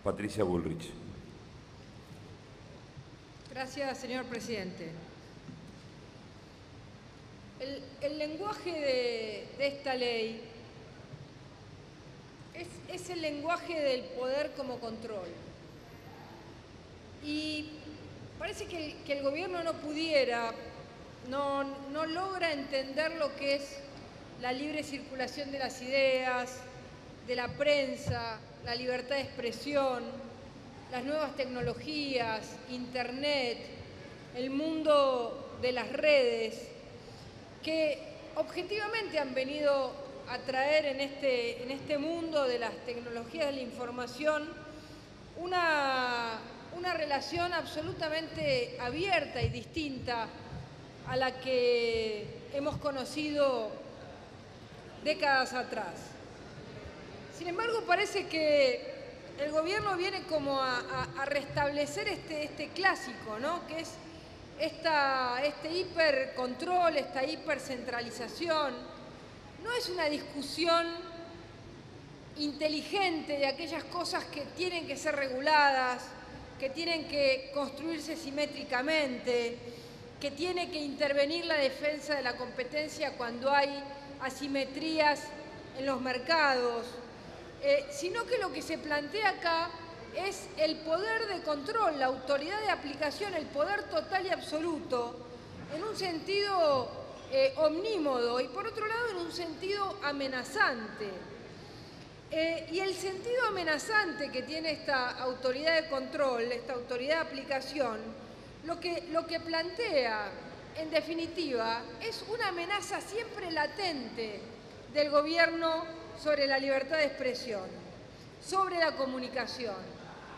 Patricia Bullrich. Gracias, señor presidente. El lenguaje de esta ley es el lenguaje del poder como control. Y parece que el gobierno no logra entender lo que es la libre circulación de las ideas, de la prensa, la libertad de expresión, las nuevas tecnologías, Internet, el mundo de las redes, que objetivamente han venido a traer en este mundo de las tecnologías de la información una relación absolutamente abierta y distinta a la que hemos conocido décadas atrás. Sin embargo, parece que el gobierno viene como a restablecer este clásico, ¿no? Que es este hipercontrol, esta hipercentralización. No es una discusión inteligente de aquellas cosas que tienen que ser reguladas, que tienen que construirse simétricamente, que tiene que intervenir la defensa de la competencia cuando hay asimetrías en los mercados, sino que lo que se plantea acá es el poder de control, la autoridad de aplicación, el poder total y absoluto, en un sentido omnímodo y por otro lado en un sentido amenazante. Y el sentido amenazante que tiene esta autoridad de control, esta autoridad de aplicación, lo que plantea, en definitiva, es una amenaza siempre latente del gobierno sobre la libertad de expresión, sobre la comunicación,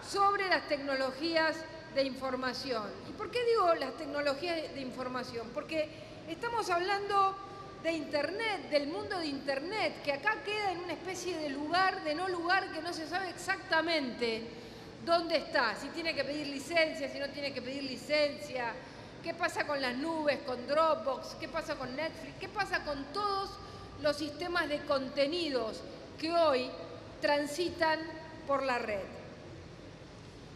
sobre las tecnologías de información. ¿Y por qué digo las tecnologías de información? Porque estamos hablando de Internet, del mundo de Internet, que acá queda en una especie de lugar, de no lugar, que no se sabe exactamente dónde está, si tiene que pedir licencia, si no tiene que pedir licencia, qué pasa con las nubes, con Dropbox, qué pasa con Netflix, qué pasa con todos los sistemas de contenidos que hoy transitan por la red.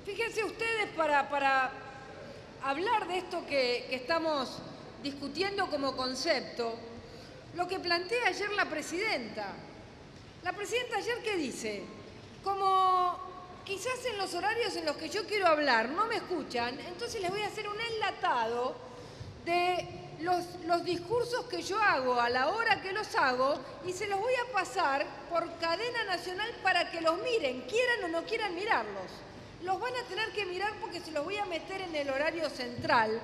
Fíjense ustedes, para hablar de esto que estamos discutiendo como concepto, lo que plantea ayer la presidenta. La presidenta ayer, ¿qué dice? Como quizás en los horarios en los que yo quiero hablar no me escuchan, entonces les voy a hacer un enlatado de los discursos que yo hago a la hora que los hago y se los voy a pasar por cadena nacional para que los miren, quieran o no quieran mirarlos. Los van a tener que mirar porque se los voy a meter en el horario central.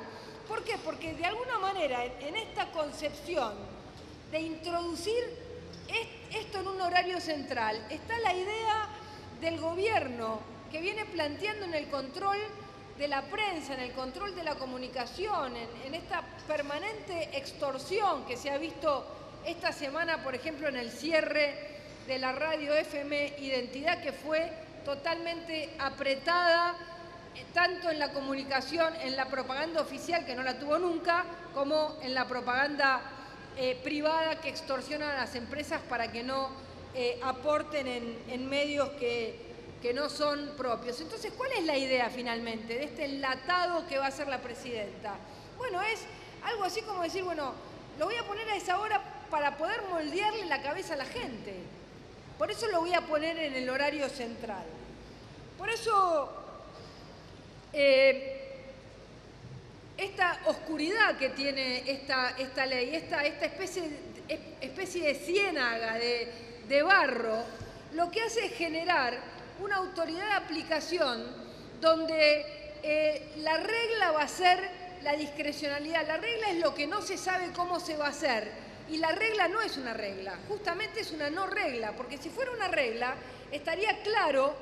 ¿Por qué? Porque de alguna manera en esta concepción de introducir esto en un horario central está la idea del gobierno que viene planteando en el control de la prensa, en el control de la comunicación, en esta permanente extorsión que se ha visto esta semana, por ejemplo, en el cierre de la radio FM Identidad, que fue totalmente apretada, tanto en la comunicación, en la propaganda oficial, que no la tuvo nunca, como en la propaganda privada que extorsiona a las empresas para que no aporten en medios que no son propios. Entonces, ¿cuál es la idea finalmente de este enlatado que va a hacer la presidenta? Bueno, es algo así como decir, bueno, lo voy a poner a esa hora para poder moldearle la cabeza a la gente. Por eso lo voy a poner en el horario central. Por eso esta oscuridad que tiene esta ley, esta especie de ciénaga de barro, lo que hace es generar una autoridad de aplicación donde la regla va a ser la discrecionalidad. La regla es lo que no se sabe cómo se va a hacer y la regla no es una regla, justamente es una no regla, porque si fuera una regla estaría claro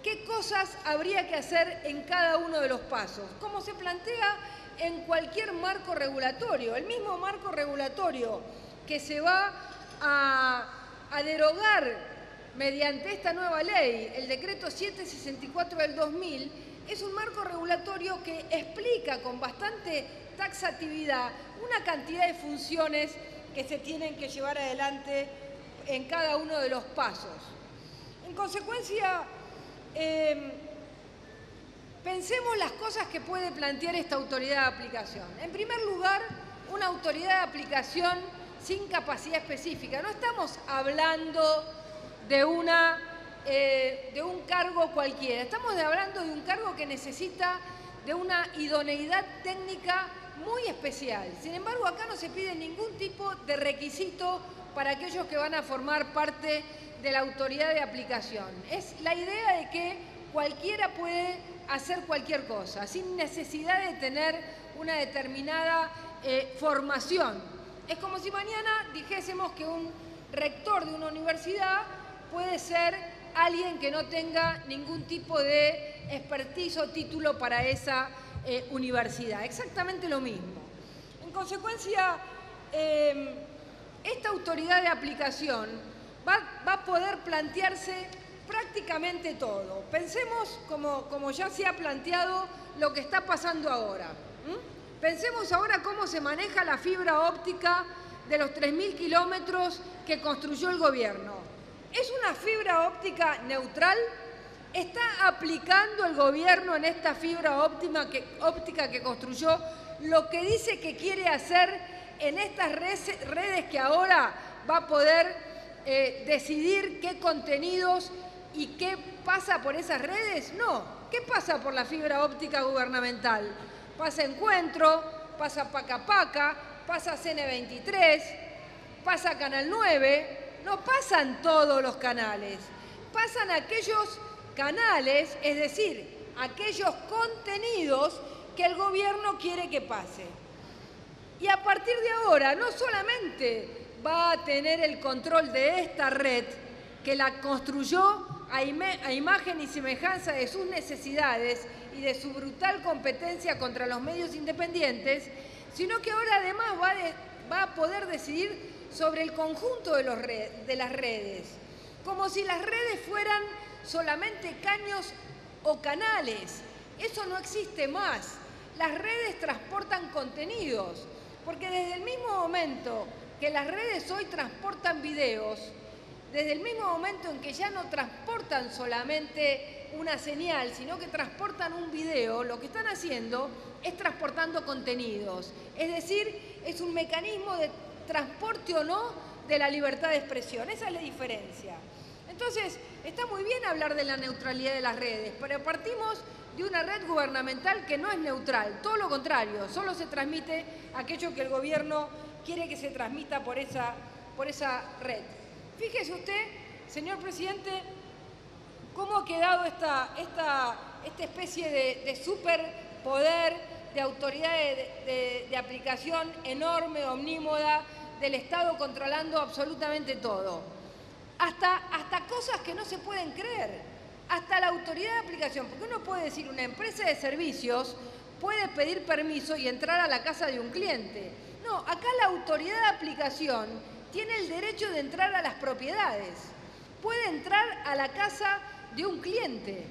qué cosas habría que hacer en cada uno de los pasos, como se plantea en cualquier marco regulatorio. El mismo marco regulatorio que se va a derogar mediante esta nueva ley, el decreto 764 del 2000, es un marco regulatorio que explica con bastante taxatividad una cantidad de funciones que se tienen que llevar adelante en cada uno de los pasos. En consecuencia, Pensemos las cosas que puede plantear esta autoridad de aplicación. En primer lugar, una autoridad de aplicación sin capacidad específica. No estamos hablando de un cargo cualquiera, estamos hablando de un cargo que necesita de una idoneidad técnica muy especial. Sin embargo, acá no se pide ningún tipo de requisito para aquellos que van a formar parte de la autoridad de aplicación. Es la idea de que cualquiera puede hacer cualquier cosa, sin necesidad de tener una determinada formación. Es como si mañana dijésemos que un rector de una universidad puede ser alguien que no tenga ningún tipo de expertise o título para esa universidad. Exactamente lo mismo. En consecuencia, esta autoridad de aplicación va a poder plantearse prácticamente todo. Pensemos, como ya se ha planteado, lo que está pasando ahora. Pensemos ahora cómo se maneja la fibra óptica de los 3.000 kilómetros que construyó el gobierno. ¿Es una fibra óptica neutral? ¿Está aplicando el gobierno en esta fibra óptica que construyó lo que dice que quiere hacer en estas redes que ahora va a poder decidir qué contenidos y qué pasa por esas redes? No. ¿Qué pasa por la fibra óptica gubernamental? Pasa Encuentro, pasa Paca Paca, pasa CN23, pasa Canal 9, no pasan todos los canales, pasan aquellos canales, es decir, aquellos contenidos que el gobierno quiere que pase. Y a partir de ahora no solamente va a tener el control de esta red que la construyó a imagen y semejanza de sus necesidades y de su brutal competencia contra los medios independientes, sino que ahora además va a poder decidir sobre el conjunto de las redes, como si las redes fueran solamente caños o canales. Eso no existe más. Las redes transportan contenidos, porque desde el mismo momento que las redes hoy transportan videos, desde el mismo momento en que ya no transportan solamente una señal, sino que transportan un video, lo que están haciendo es transportando contenidos. Es decir, es un mecanismo de transporte o no de la libertad de expresión. Esa es la diferencia. Entonces, está muy bien hablar de la neutralidad de las redes, pero partimos de una red gubernamental que no es neutral, todo lo contrario, solo se transmite aquello que el gobierno quiere que se transmita por esa red. Fíjese usted, señor presidente, cómo ha quedado esta especie de superpoder, de autoridad de aplicación enorme, omnímoda, del Estado controlando absolutamente todo. Hasta cosas que no se pueden creer, hasta la autoridad de aplicación, porque uno puede decir, una empresa de servicios puede pedir permiso y entrar a la casa de un cliente. No, acá la autoridad de aplicación tiene el derecho de entrar a las propiedades, puede entrar a la casa de un cliente.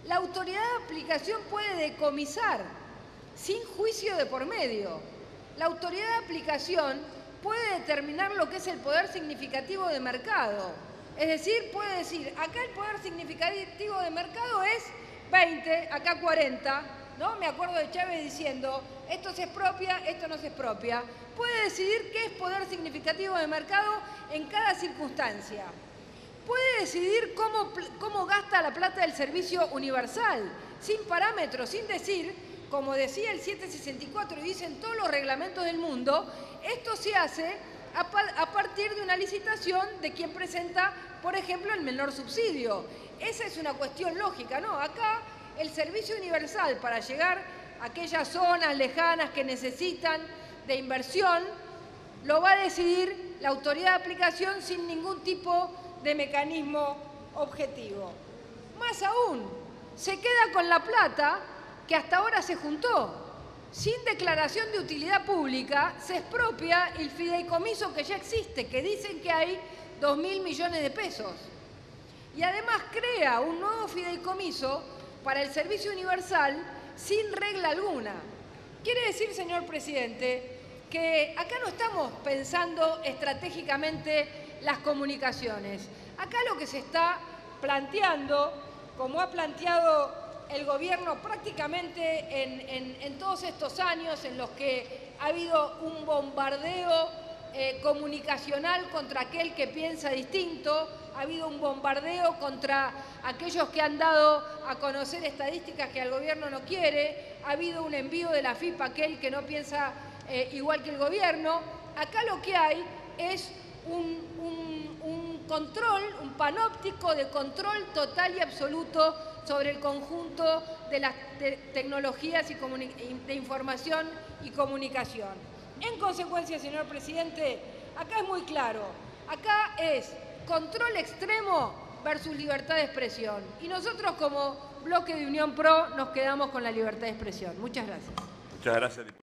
La autoridad de aplicación puede decomisar sin juicio de por medio. La autoridad de aplicación puede determinar lo que es el poder significativo de mercado. Es decir, puede decir, acá el poder significativo de mercado es 20, acá 40, ¿no? Me acuerdo de Chávez diciendo, esto se expropia, esto no se expropia. Puede decidir qué es poder significativo de mercado en cada circunstancia. Puede decidir cómo gasta la plata del servicio universal, sin parámetros, sin decir, como decía el 764 y dicen todos los reglamentos del mundo, esto se hace a partir de una licitación de quien presenta, por ejemplo, el menor subsidio. Esa es una cuestión lógica, ¿no? Acá el servicio universal para llegar a aquellas zonas lejanas que necesitan de inversión, lo va a decidir la autoridad de aplicación sin ningún tipo de mecanismo objetivo. Más aún, se queda con la plata que hasta ahora se juntó. Sin declaración de utilidad pública, se expropia el fideicomiso que ya existe, que dicen que hay 2.000 millones de pesos. Y además crea un nuevo fideicomiso para el servicio universal sin regla alguna. Quiere decir, señor presidente, que acá no estamos pensando estratégicamente las comunicaciones. Acá lo que se está planteando, como ha planteado el gobierno prácticamente en todos estos años en los que ha habido un bombardeo comunicacional contra aquel que piensa distinto, ha habido un bombardeo contra aquellos que han dado a conocer estadísticas que el gobierno no quiere, ha habido un envío de la AFIP a aquel que no piensa igual que el gobierno. Acá lo que hay es un control, un panóptico de control total y absoluto sobre el conjunto de las tecnologías de información y comunicación. En consecuencia, señor presidente, acá es muy claro, acá es control extremo versus libertad de expresión. Y nosotros como bloque de Unión Pro nos quedamos con la libertad de expresión. Muchas gracias. Muchas gracias, diputado.